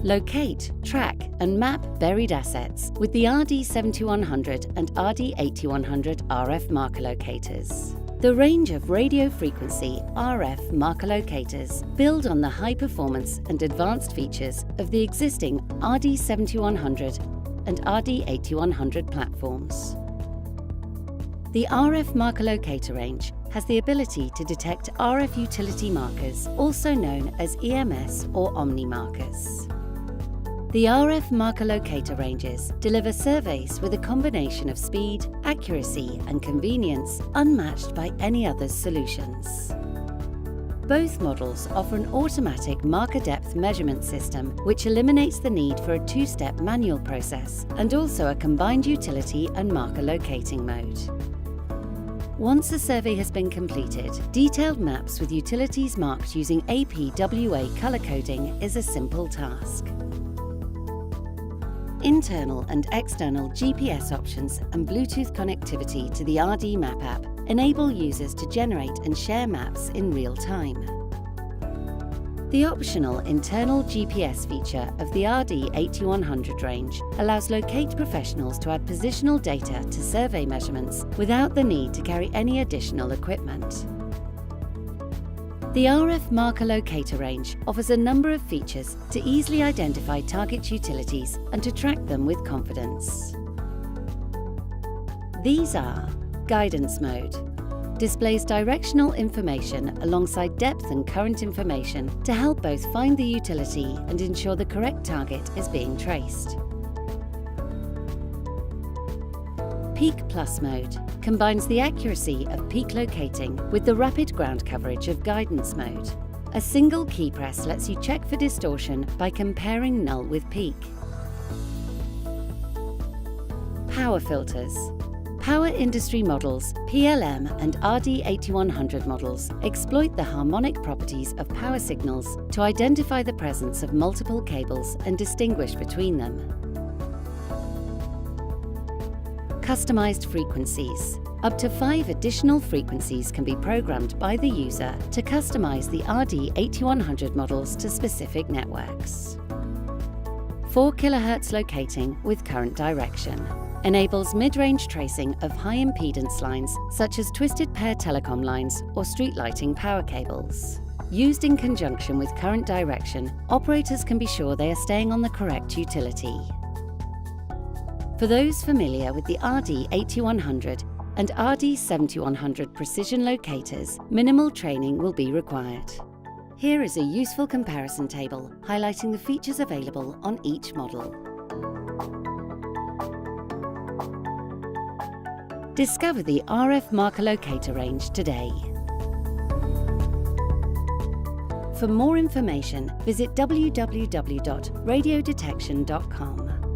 Locate, track and map buried assets with the RD7100 and RD8100 RF marker locators. The range of radio frequency RF marker locators build on the high performance and advanced features of the existing RD7100 and RD8100 platforms. The RF marker locator range has the ability to detect RF utility markers, also known as EMS or Omni markers. The RF marker locator ranges deliver surveys with a combination of speed, accuracy and convenience unmatched by any other solutions. Both models offer an automatic marker depth measurement system which eliminates the need for a two-step manual process and also a combined utility and marker locating mode. Once a survey has been completed, detailed maps with utilities marked using APWA colour coding is a simple task. Internal and external GPS options and Bluetooth connectivity to the RD Map app enable users to generate and share maps in real time. The optional internal GPS feature of the RD8100 range allows Locate professionals to add positional data to survey measurements without the need to carry any additional equipment. The RF marker locator range offers a number of features to easily identify target utilities and to track them with confidence. These are Guidance Mode. Displays directional information alongside depth and current information to help both find the utility and ensure the correct target is being traced. Peak Plus Mode combines the accuracy of peak locating with the rapid ground coverage of Guidance Mode. A single key press lets you check for distortion by comparing null with peak. Power Filters. Power industry models, PLM and RD8100 models exploit the harmonic properties of power signals to identify the presence of multiple cables and distinguish between them. Customized frequencies. Up to 5 additional frequencies can be programmed by the user to customize the RD8100 models to specific networks. 4 kHz locating with current direction. Enables mid-range tracing of high impedance lines such as twisted pair telecom lines or street lighting power cables. Used in conjunction with current direction, operators can be sure they are staying on the correct utility. For those familiar with the RD8100 and RD7100 precision locators, minimal training will be required. Here is a useful comparison table highlighting the features available on each model. Discover the RF marker locator range today. For more information, visit www.radiodetection.com.